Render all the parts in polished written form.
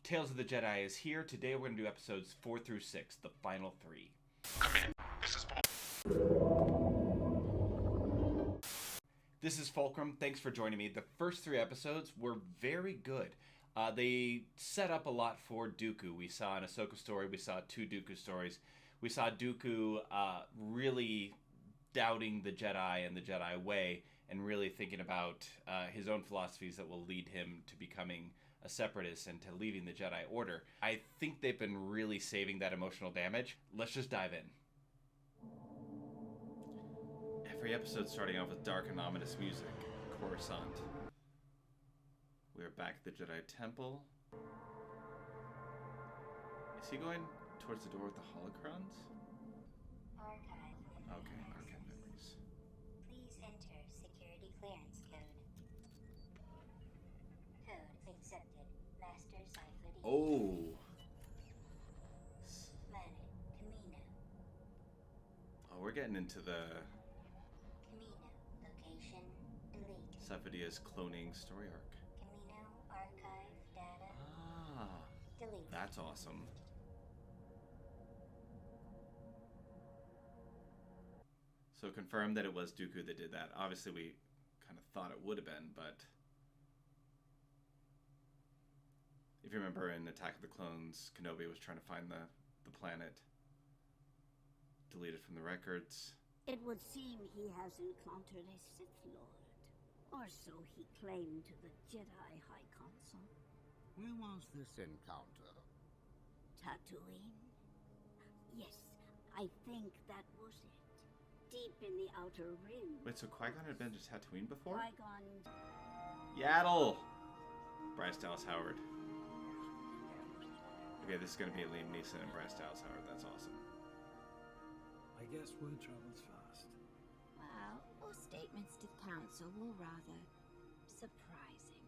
Tales of the Jedi is here. Today we're going to do episodes 4 through 6, the final 3. Come in. This is This is Fulcrum. Thanks for joining me. The first 3 episodes were very good. They set up a lot for Dooku. We saw an Ahsoka story. We saw 2 Dooku stories. We saw Dooku really doubting the Jedi and the Jedi way and really thinking about his own philosophies that will lead him to becoming a separatist and to leaving the Jedi Order. I think they've been really saving that emotional damage. Let's just dive in. Every episode starting off with dark and ominous music. Coruscant. We are back at the Jedi Temple. Is he going towards the door with the holocrons? Archive. Okay, archive memories. Please enter security clearance code. Code accepted. Master Cipher D. Oh! Planet Camino. Oh, we're getting into the Camino. Location Elite. Safidia's cloning story arc. Camino archive data. Ah, Delete. that's awesome. So confirmed that it was Dooku that did that. Obviously, we kind of thought it would have been, but if you remember in Attack of the Clones, Kenobi was trying to find the planet deleted from the records. It would seem he has encountered a Sith Lord. Or so he claimed to the Jedi High Council. Where was this encounter? Tatooine? Yes, I think that was it. Deep in the Outer Rim. Wait, so Qui-gon had been to Tatooine before? Qui-gon. Yaddle! Bryce Dallas Howard. Okay, this is going to be Liam Neeson and Bryce Dallas Howard. That's awesome. I guess word travels fast. Well, your statements to the council were rather surprising.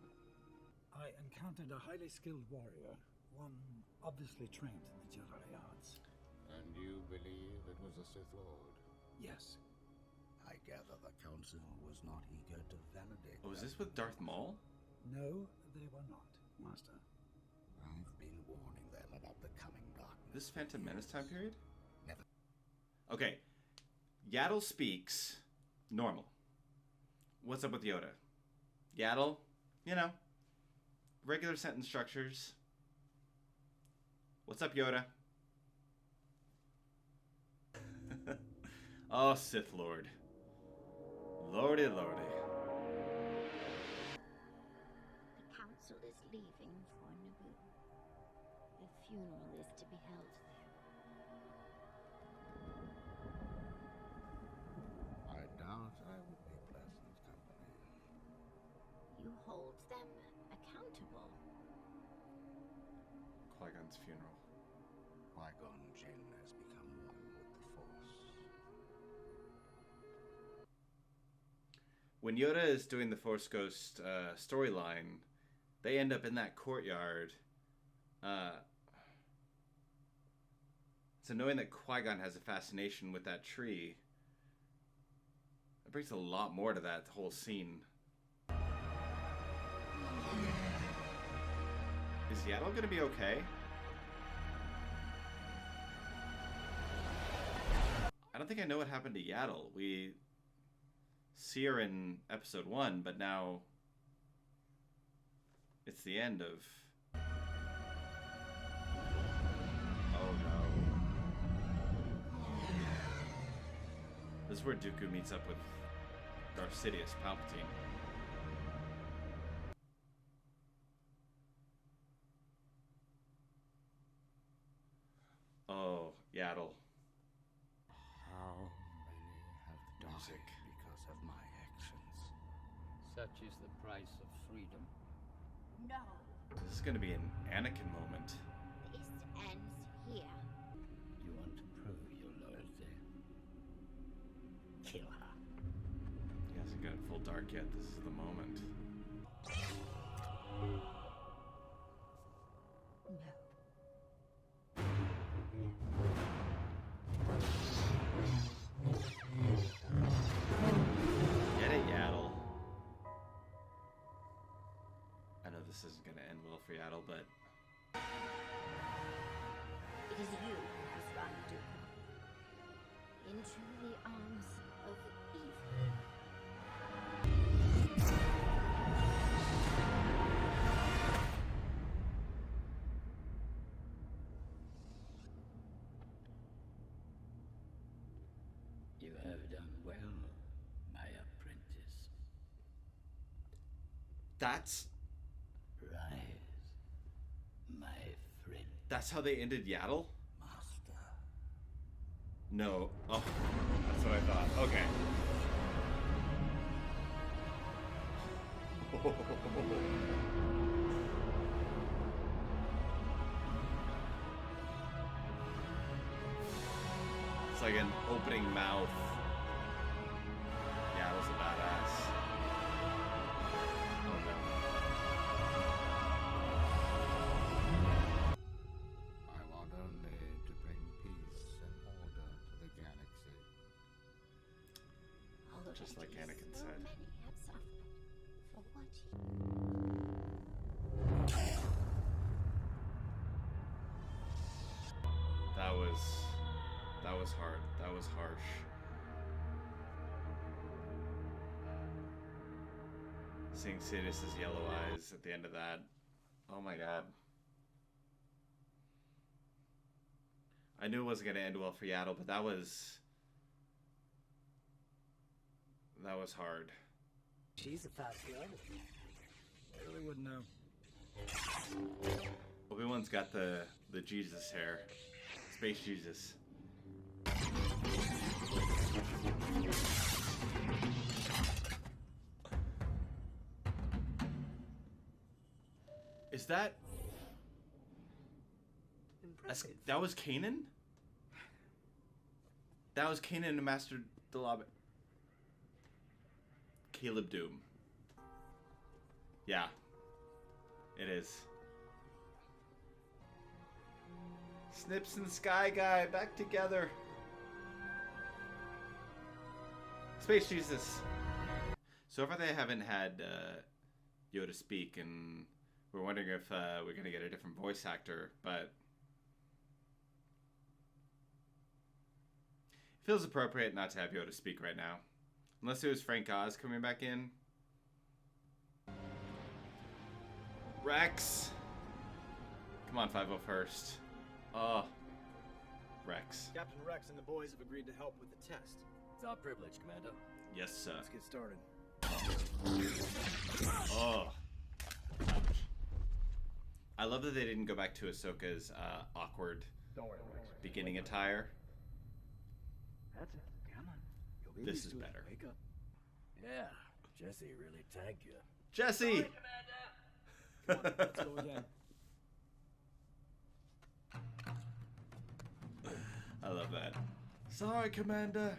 I encountered a highly skilled warrior, one obviously trained in the Jedi arts. And you believe it was a Sith Lord? Yes. I gather the council was not eager to validate. Oh, is that. this with Darth Maul? No, they were not, Master. I've been warning them about the coming darkness. This Phantom Menace time period? Never. Okay. Yaddle speaks normal. What's up with Yoda? Yaddle, regular sentence structures. What's up, Yoda? Oh, Sith Lord. Lordy, lordy. The council is leaving for Naboo. The funeral is to be held there. I doubt I would be pleasant company. You hold them accountable. Qui-Gon's funeral. Qui-Gon Jinn has become one with the Force. When Yoda is doing the Force Ghost storyline, they end up in that courtyard. So knowing that Qui-Gon has a fascination with that tree, it brings a lot more to that whole scene. Is Yaddle gonna be okay? I don't think I know what happened to Yaddle. We see her in episode 1, but now it's the end of... Oh no. This is where Dooku meets up with Darth Sidious, Palpatine. Oh, Yaddle. How many have died Music. because of my actions? Such is the price of freedom. No, This is going to be an Anakin moment. this ends here. You want to prove your loyalty? Kill her. He hasn't got full dark yet. This is the moment. No. Get it, Yaddle. I know this isn't going to end well for Yaddle, but It is you who has run Dooku into the arms of evil. You have done well, my apprentice. That's Rise, my friend. that's how they ended Yaddle? Master. No. Oh, that's what I thought. Okay. It's like an opening mouth. Yaddle's a badass. Oh no. I want only to bring peace and order to the galaxy. Just like Already Anakin so said. many have suffered for what That was hard. That was harsh. Seeing Sidis's yellow eyes at the end of that. Oh my god. I knew it wasn't going to end well for Yaddle, but that was hard. She's a fast girl. I really wouldn't know. Obi-Wan's got the Jesus hair. Space Jesus. Is that... Impressive. That was Kanan? That was Kanan and Master Dalab. Caleb Doom. Yeah. It is. Snips and Sky Guy back together. Space Jesus. So far they haven't had Yoda speak, and we're wondering if we're going to get a different voice actor, but it feels appropriate not to have Yoda speak right now. Unless it was Frank Oz coming back in. Rex! Come on, 501st. Oh. Rex. Captain Rex and the boys have agreed to help with the test. It's our privilege, Commando. Yes, sir. Let's get started. Oh. Ouch. I love that they didn't go back to Ahsoka's awkward Don't worry, Rex. beginning attire. That's it. Come on. You'll be This used is to it. better. Wake up. Yeah, Jesse really tagged you. Jesse! Come on, let's go again. I love that. Sorry, Commander.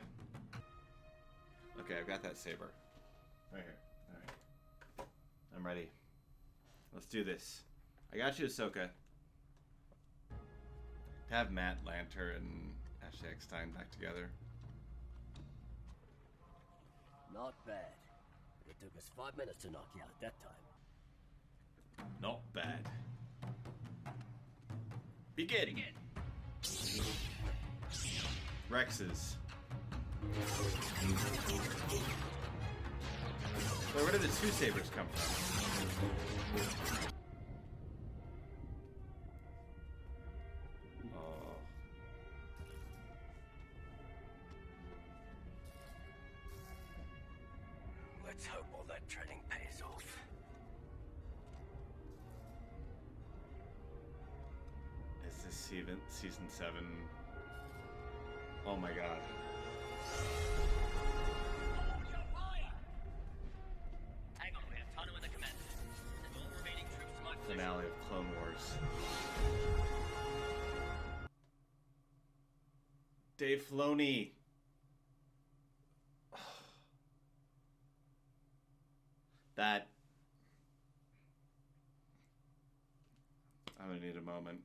Okay, I've got that saber. Right here. Alright. I'm ready. Let's do this. I got you, Ahsoka. To have Matt Lanter and Ashley Eckstein back together. Not bad. It took us 5 minutes to knock you out that time. Not bad. Begin. Rex's. So where did the two sabers come from? Oh. Let's hope all that training pays off. Is this season 7? Oh my god. Hang on, we have Tano in the command. Send all remaining troops to my position. Finale of Clone Wars. Dave Filoni. That. I'm gonna need a moment.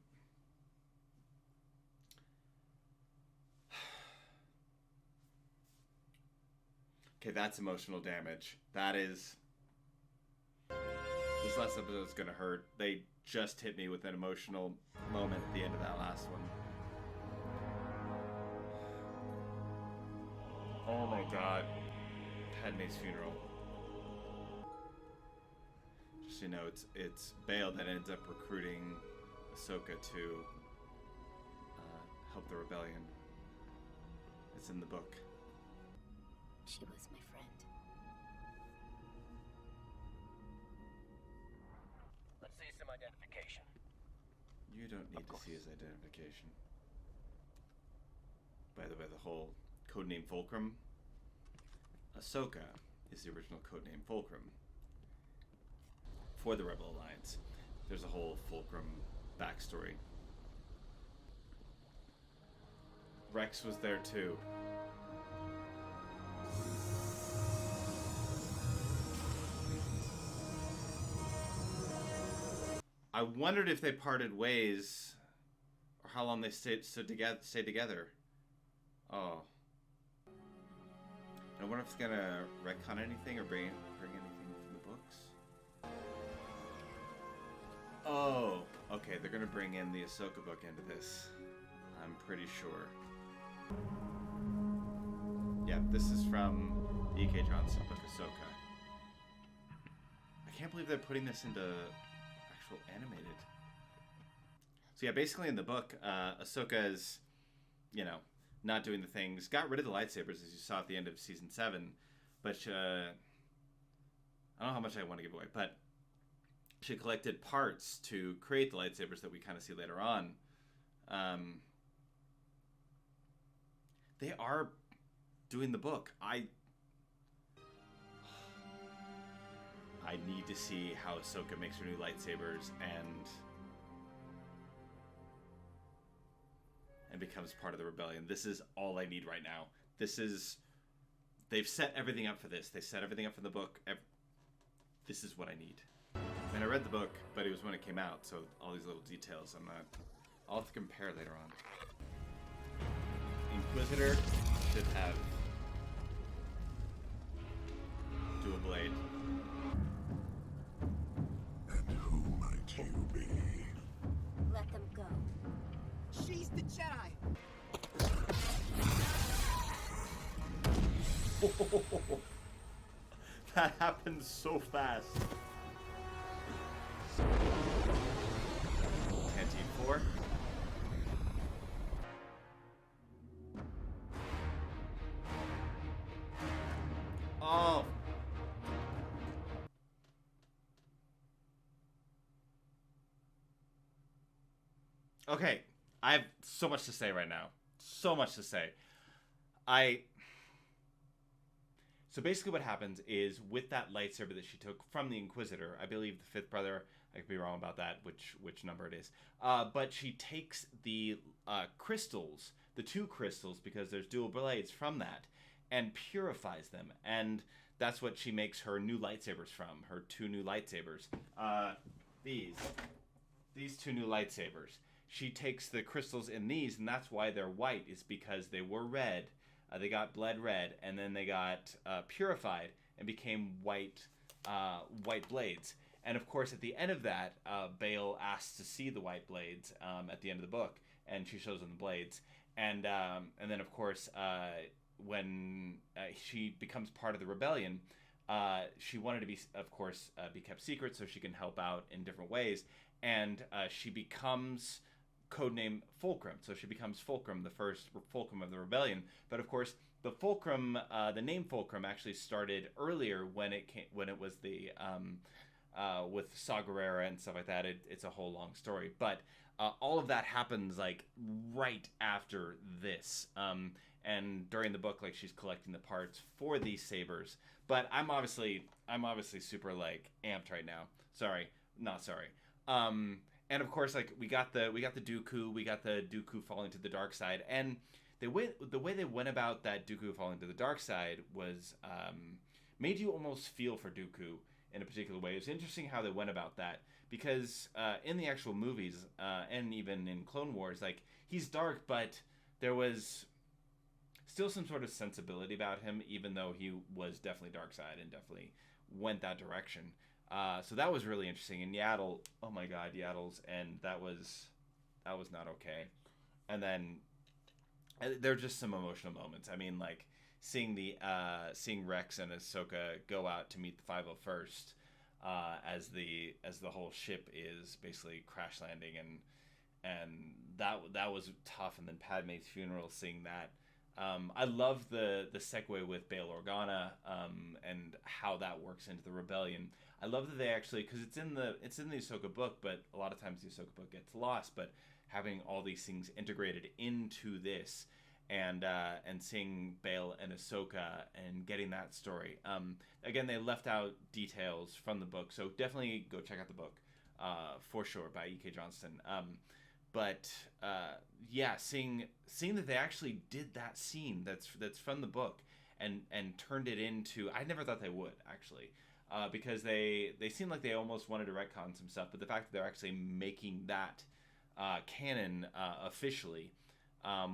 Okay, that's emotional damage. That is... This last episode's gonna hurt. They just hit me with an emotional moment at the end of that last one. Oh my god. Padme's funeral. Just so you know, it's Bail that ends up recruiting Ahsoka to help the rebellion. It's in the book. She was my friend. Let's see some identification. You don't need to see his identification. By the way, the whole codename Fulcrum. Ahsoka is the original codename Fulcrum for the Rebel Alliance. There's a whole Fulcrum backstory. Rex was there too. I wondered if they parted ways, or how long they stayed together. Oh. I wonder if it's gonna retcon anything or bring anything from the books. Oh, okay. They're gonna bring in the Ahsoka book into this. I'm pretty sure. Yeah, this is from the E.K. Johnson book, Ahsoka. I can't believe they're putting this into actual animated. So yeah, basically in the book, Ahsoka is, you know, not doing the things. Got rid of the lightsabers, as you saw at the end of season 7. But I don't know how much I want to give away, but she collected parts to create the lightsabers that we kind of see later on. They are doing the book. I need to see how Ahsoka makes her new lightsabers and becomes part of the rebellion. This is all I need right now. They've set everything up for this. They set everything up for the book. This is what I need. I mean, I read the book, but it was when it came out, so all these little details, I'll have to compare later on. Inquisitor should have dual blade. And who might you be? Let them go. She's the Jedi. That happened so fast. Canteen 4. Oh. Okay, I have so much to say right now. So much to say. So basically what happens is with that lightsaber that she took from the Inquisitor, I believe the fifth brother, I could be wrong about that, which number it is, but she takes the crystals, the 2 crystals, because there's dual blades from that, and purifies them, and that's what she makes her new lightsabers from, her 2 new lightsabers. These 2 new lightsabers. She takes the crystals in these, and that's why they're white, is because they were red. They got bled red, and then they got purified and became white blades. And of course, at the end of that, Bail asks to see the white blades at the end of the book, and she shows him the blades. And then, of course, when she becomes part of the rebellion, she wanted to be, of course, be kept secret so she can help out in different ways. And she becomes codename Fulcrum. So she becomes Fulcrum, the first Fulcrum of the rebellion. But of course, the Fulcrum, the name Fulcrum actually started earlier when it was the with Saw Gerrera and stuff like that. It's a whole long story, but all of that happens like right after this. And during the book, like, she's collecting the parts for these sabers. But I'm obviously super like amped right now. Not sorry. And of course, like, we got the Dooku falling to the dark side, and the way they went about that Dooku falling to the dark side was made you almost feel for Dooku in a particular way. It was interesting how they went about that, because in the actual movies and even in Clone Wars, like, he's dark, but there was still some sort of sensibility about him, even though he was definitely dark side and definitely went that direction. So that was really interesting. And Yaddle, oh my God, Yaddle's, and that was not okay. And then there are just some emotional moments. I mean, like, seeing Rex and Ahsoka go out to meet the 501st as the whole ship is basically crash landing, and that was tough. And then Padme's funeral, seeing that. I love the segue with Bail Organa and how that works into the rebellion. I love that they actually, because it's in the Ahsoka book, but a lot of times the Ahsoka book gets lost. But having all these things integrated into this, and seeing Bail and Ahsoka and getting that story. Again, they left out details from the book, so definitely go check out the book for sure by E.K. Johnston. But yeah, seeing that they actually did that scene that's from the book and turned it into, I never thought they would actually, because they seem like they almost wanted to retcon some stuff, but the fact that they're actually making that canon officially,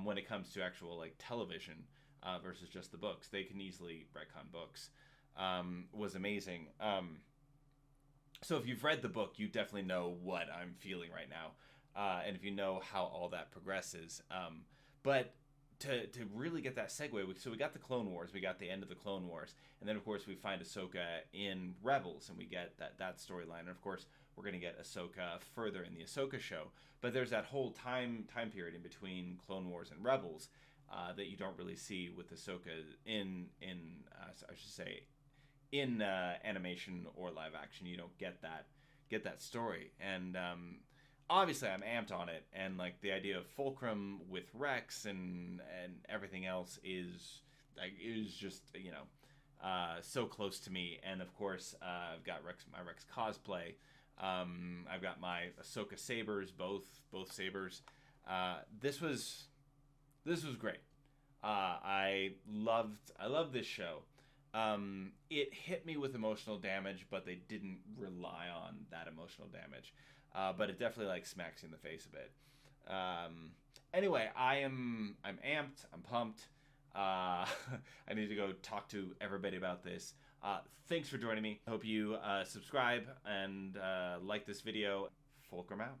when it comes to actual like television versus just the books, they can easily retcon books, was amazing. So if you've read the book, you definitely know what I'm feeling right now. And if you know how all that progresses. But to really get that segue, so we got the Clone Wars, we got the end of the Clone Wars, and then of course we find Ahsoka in Rebels, and we get that storyline, and of course we're going to get Ahsoka further in the Ahsoka show. But there's that whole time period in between Clone Wars and Rebels that you don't really see with Ahsoka in I should say in animation or live action. You don't get that story, and obviously I'm amped on it, and like the idea of Fulcrum with Rex and everything else is just so close to me. And of course I've got my Rex cosplay. I've got my Ahsoka sabers, both sabers. This was great. I loved this show. It hit me with emotional damage, but they didn't rely on that emotional damage. But it definitely like smacks you in the face a bit. Anyway, I'm amped. I'm pumped. I need to go talk to everybody about this. Thanks for joining me. I hope you subscribe and like this video. Fulcrum out.